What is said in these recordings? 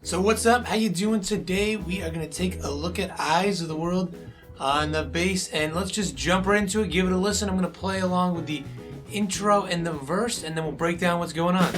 So what's up? How you doing today? We are going to take a look at Eyes of the World on the bass, and let's just jump right into it, give it a listen. I'm going to play along with the intro and the verse, and then we'll break down what's going on.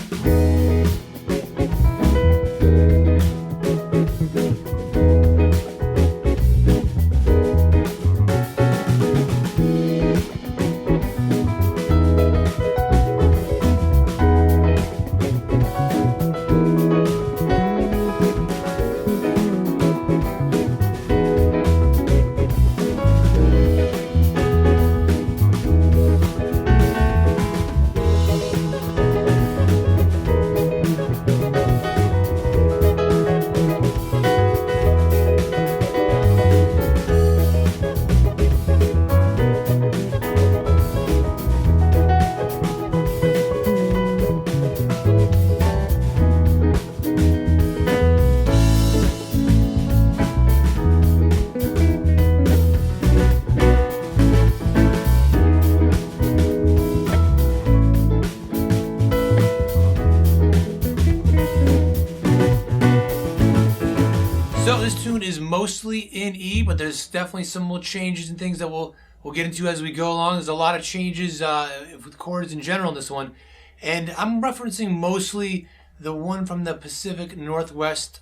So this tune is mostly in E, but there's definitely some little changes and things that we'll get into as we go along. There's a lot of changes with chords in general in this one, and I'm referencing mostly the one from the Pacific Northwest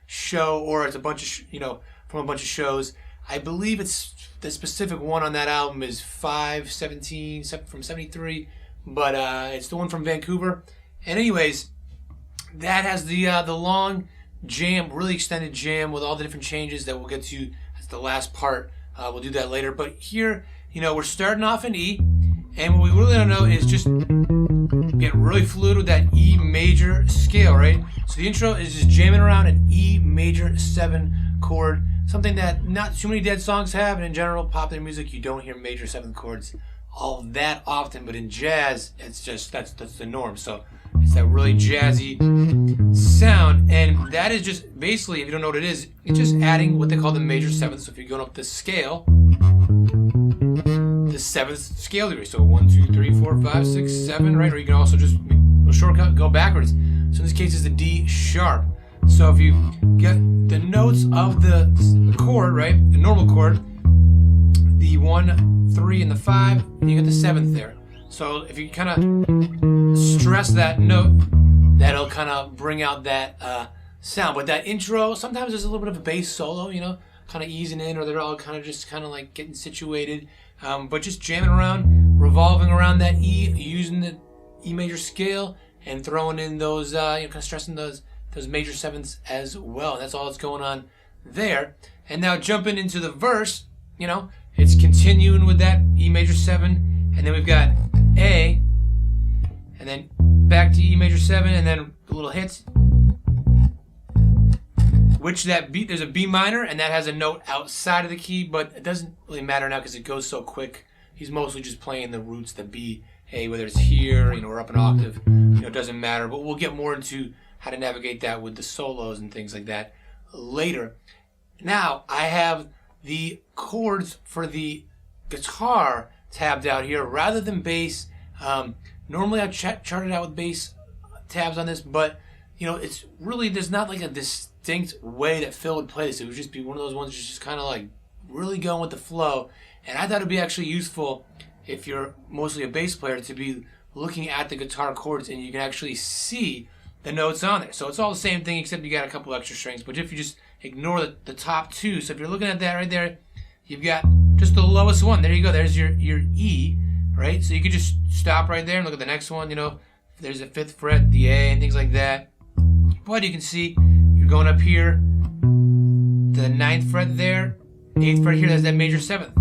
show, or it's a bunch of from a bunch of shows. I believe it's the specific one on that album is 517 from 73, but it's the one from Vancouver. And anyways, that has the long jam, really extended jam with all the different changes that we'll get to as the last part. We'll do that later. But here, we're starting off in E, and what we really don't know is just get really fluid with that E major scale, right? So the intro is just jamming around an E major 7 chord, something that not too many Dead songs have, and in general, popular music, you don't hear major 7th chords all that often, but in jazz, it's just, that's the norm. So it's that really jazzy sound, and that is just basically, if you don't know what it is, it's just adding what they call the major 7th. So if you're going up the scale, the 7th scale degree, so 1, 2, 3, 4, 5, 6, 7, right? Or you can also just a shortcut go backwards. So in this case, it's a D sharp. So if you get the notes of the chord, right, the normal chord, the 1, 3, and the 5, and you get the 7th there. So if you kind of stress that note, that'll kind of bring out that sound. But that intro, sometimes there's a little bit of a bass solo, kind of easing in, or they're all kind of like getting situated. But just jamming around, revolving around that E, using the E major scale, and throwing in those, kind of stressing those major 7ths as well. And that's all that's going on there. And now jumping into the verse, it's continuing with that E major 7, and then we've got A, and then back to E major 7, and then the little hits. Which that beat, there's a B minor, and that has a note outside of the key, but it doesn't really matter now because it goes so quick. He's mostly just playing the roots, the B, A, whether it's here, or up an octave, it doesn't matter. But we'll get more into how to navigate that with the solos and things like that later. Now, I have the chords for the guitar tabbed out here rather than bass. Normally I chart it out with bass tabs on this, but it's really, there's not like a distinct way that Phil would play this. It would just be one of those ones that's just kind of like really going with the flow. And I thought it'd be actually useful if you're mostly a bass player to be looking at the guitar chords and you can actually see the notes on there. So it's all the same thing except you got a couple extra strings. But if you just ignore the top two, so if you're looking at that right there, you've got just the lowest one. There you go. There's your E, right? So you could just stop right there and look at the next one. There's a 5th fret, the A, and things like that. But you can see you're going up here, the 9th fret there, 8th fret here. That's that major 7th.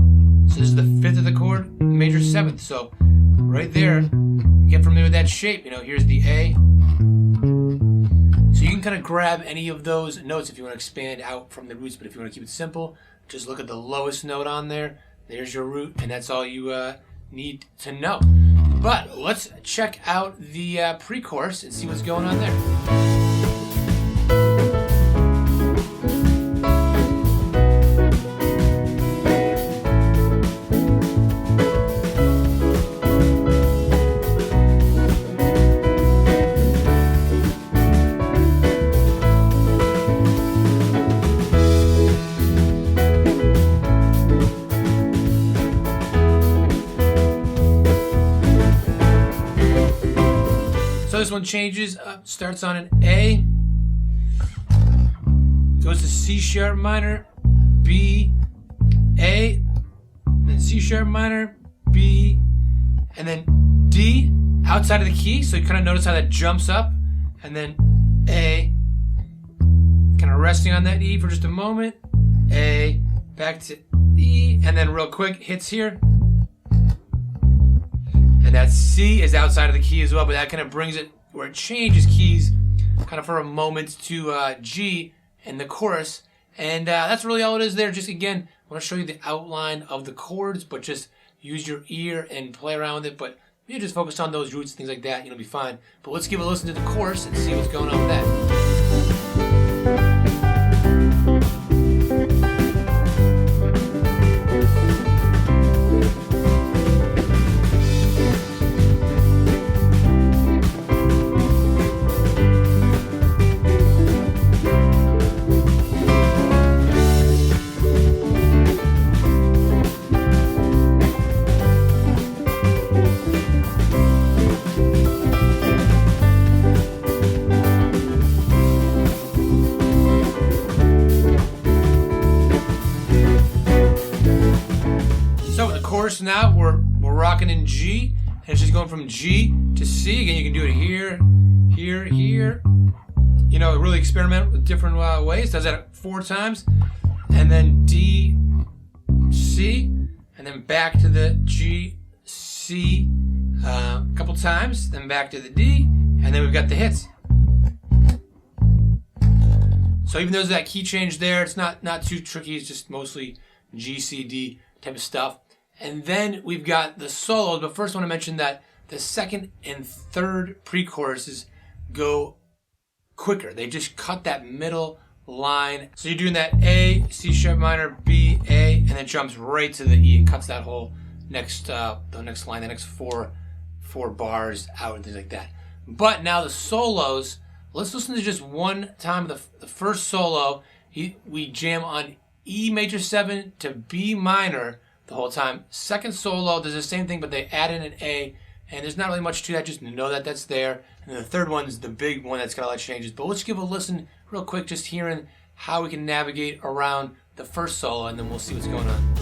So this is the 5th of the chord, major 7th. So right there, get familiar with that shape. Here's the A. So you can kind of grab any of those notes if you want to expand out from the roots, but if you want to keep it simple, just look at the lowest note on there. There's your root, and that's all you need to know. But let's check out the pre-chorus and see what's going on there. this one changes. Starts on an A. Goes to C sharp minor, B, A, then C sharp minor, B, and then D outside of the key. So you kind of notice how that jumps up, and then A, kind of resting on that E for just a moment, A, back to E, and then real quick hits here. And that C is outside of the key as well, but that kind of brings it where it changes keys kind of for a moment to G in the chorus. And that's really all it is there. Just again, I want to show you the outline of the chords, but just use your ear and play around with it. But you just focus on those roots and things like that, you'll be fine. But let's give a listen to the chorus and see what's going on with that. Chorus now we're rocking in G, and it's just going from G to C. Again, you can do it here, here, here. You know, really experiment with different ways. Does that 4 times, and then D, C, and then back to the G, C a couple times, then back to the D, and then we've got the hits. So even though there's that key change there, it's not too tricky. It's just mostly G, C, D type of stuff. And then we've got the solos, but first I want to mention that the second and third pre-choruses go quicker. They just cut that middle line. So you're doing that A, C sharp minor, B, A, and then jumps right to the E and cuts that whole next the next line, the next four bars out and things like that. But now the solos, let's listen to just one time the first solo. We jam on E major 7 to B minor the whole time. Second solo does the same thing, but they add in an A, and there's not really much to that, just to know that that's there. And the third one's the big one that's got a lot of changes. But let's give a listen real quick, just hearing how we can navigate around the first solo, and then we'll see what's going on.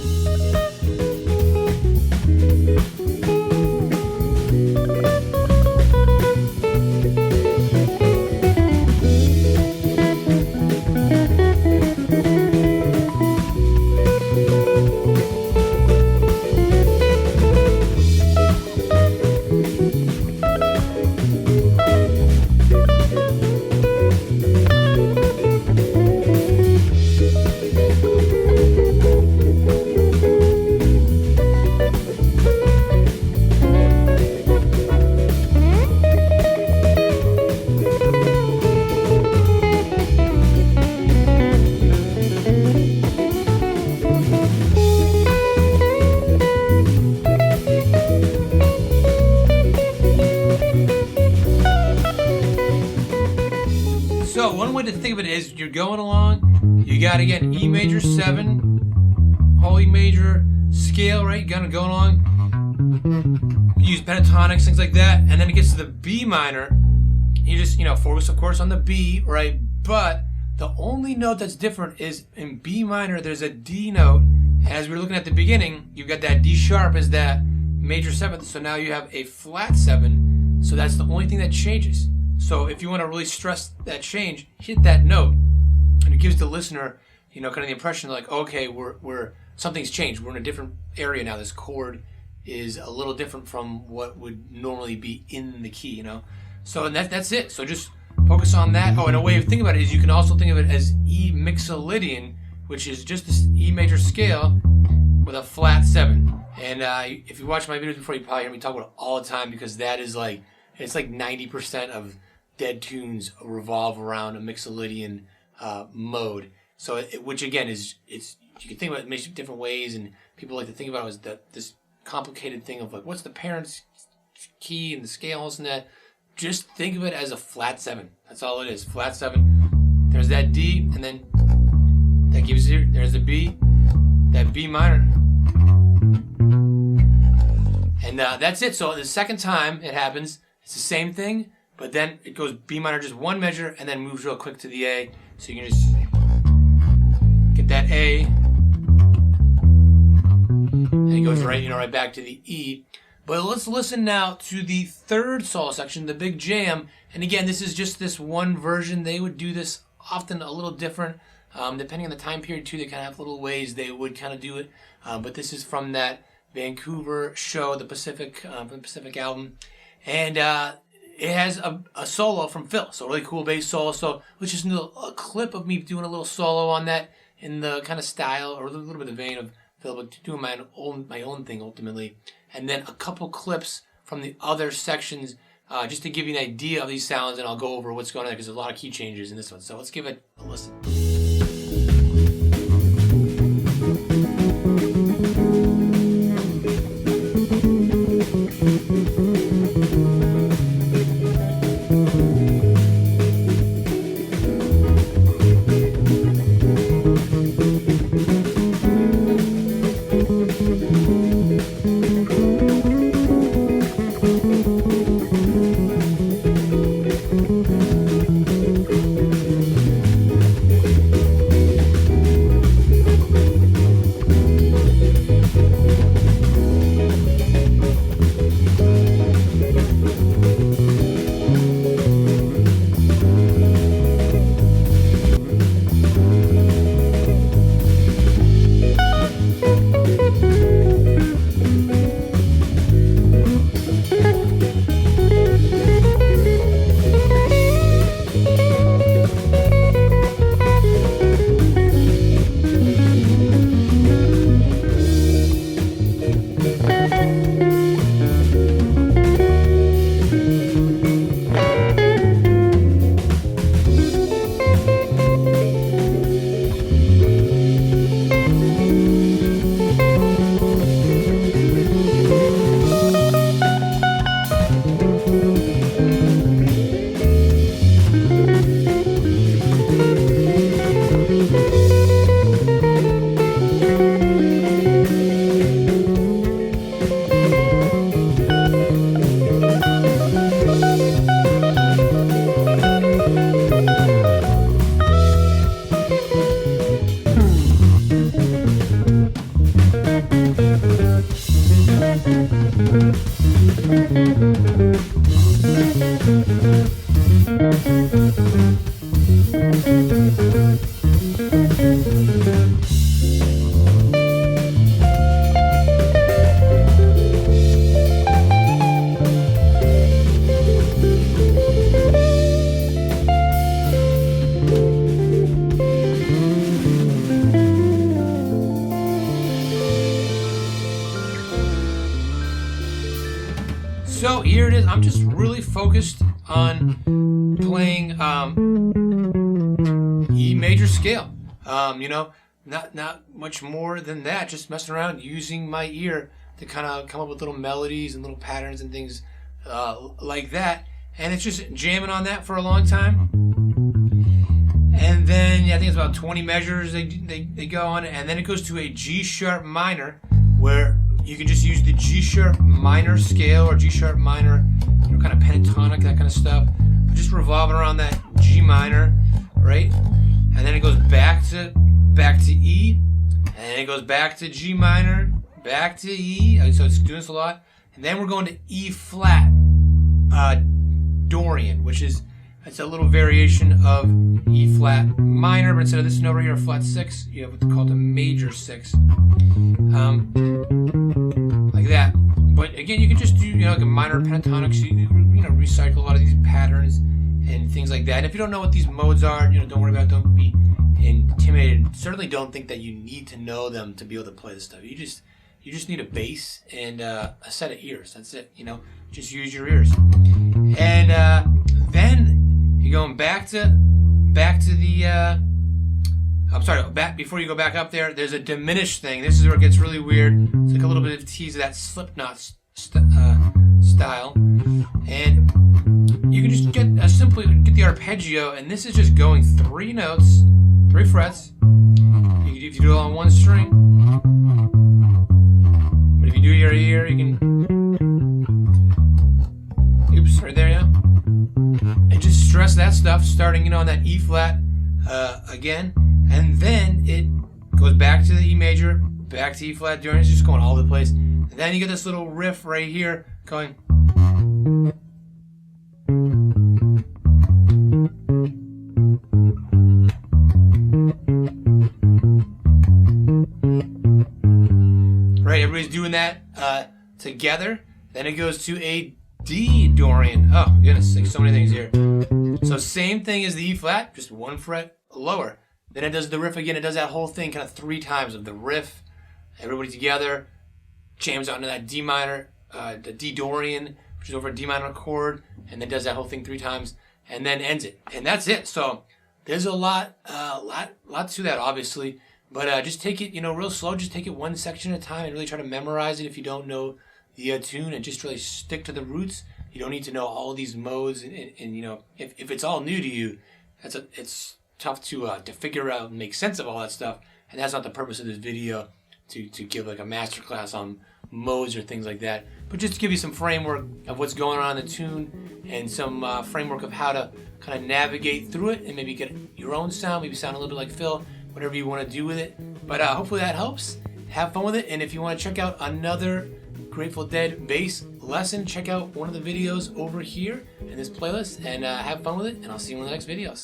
So one way to think of it is you're going along, you got again E major 7, whole E major scale, right? You're going along, you use pentatonics, things like that, and then it gets to the B minor. You just, focus of course on the B, right? But the only note that's different is in B minor there's a D note, and as we were looking at the beginning, you've got that D sharp as that major 7th, so now you have a flat 7, so that's the only thing that changes. So if you want to really stress that change, hit that note, and it gives the listener, kind of the impression like, okay, we're something's changed. We're in a different area now. This chord is a little different from what would normally be in the key, So and that's it. So just focus on that. Oh, and a way of thinking about it is you can also think of it as E mixolydian, which is just this E major scale with a flat 7. And if you watch my videos before, you probably hear me talk about it all the time, because that is it's like 90% of Dead tunes revolve around a mixolydian mode. So, which again is you can think about it in many different ways, and people like to think about it as this complicated thing of like, what's the parent's key and the scales and that. Just think of it as a flat 7. That's all it is, flat 7. There's that D, and then that gives you, there's the B, that B minor, and that's it. So the second time it happens, it's the same thing, but then it goes B minor just one measure and then moves real quick to the A. So you can just get that A, and it goes right back to the E. But let's listen now to the third solo section, the big jam. And again, this is just this one version. They would do this often a little different, depending on the time period too. They kind of have little ways they would kind of do it. But this is from that Vancouver show, the Pacific, from the Pacific album, and it has a solo from Phil. So really cool bass solo. So let's just do a clip of me doing a little solo on that in the kind of style or a little bit of vein of Phil, but doing my own thing ultimately. And then a couple clips from the other sections just to give you an idea of these sounds, and I'll go over what's going on because there's a lot of key changes in this one. So let's give it a listen. So here it is. I'm just really focused on playing E major scale. Not much more than that. Just messing around, using my ear to kind of come up with little melodies and little patterns and things like that. And it's just jamming on that for a long time. And then I think it's about 20 measures they go on, and then it goes to a G sharp minor, where you can just use the G sharp minor scale or G sharp minor, kind of pentatonic, that kind of stuff. But just revolving around that G minor, right? And then it goes back to E, and then it goes back to G minor, back to E. So it's doing this a lot. And then we're going to E flat Dorian, which is it's a little variation of E flat minor, but instead of this note right here, flat 6, you have what's called a major 6. Like that. But again, you can just do like a minor pentatonic, so you recycle a lot of these patterns and things like that. And if you don't know what these modes are, don't worry about it. Don't be intimidated. Certainly don't think that you need to know them to be able to play this stuff. You just need a bass and a set of ears. That's it. Just use your ears. And then you're going back to the before you go back up there, there's a diminished thing. This is where it gets really weird. It's like a little bit of tease of that Slipknot style. And you can just simply get the arpeggio, and this is just going 3 notes, 3 frets. If you do it all on 1 string. But if you do your ear, you can... Oops, right there, yeah. stress that stuff, starting, on that E flat again, and then it goes back to the E major, back to E flat during. It's just going all over the place. And then you get this little riff right here going. Right, everybody's doing that together. Then it goes to a D Dorian. Oh goodness, like so many things here. So same thing as the E flat, just 1 fret lower. Then it does the riff again. It does that whole thing kind of 3 times of the riff. Everybody together, jams out into that D minor, the D Dorian, which is over a D minor chord, and then does that whole thing 3 times, and then ends it. And that's it. So there's a lot to that, obviously. But just take it, real slow. Just take it one section at a time and really try to memorize it if you don't know the tune, and just really stick to the roots. You don't need to know all these modes, and if it's all new to you, it's tough to figure out and make sense of all that stuff. And that's not the purpose of this video, to give like a masterclass on modes or things like that. But just to give you some framework of what's going on in the tune, and some framework of how to kind of navigate through it, and maybe get your own sound, maybe sound a little bit like Phil, whatever you want to do with it. But hopefully that helps. Have fun with it, and if you want to check out another Grateful Dead bass lesson, check out one of the videos over here in this playlist, and have fun with it, and I'll see you in the next videos.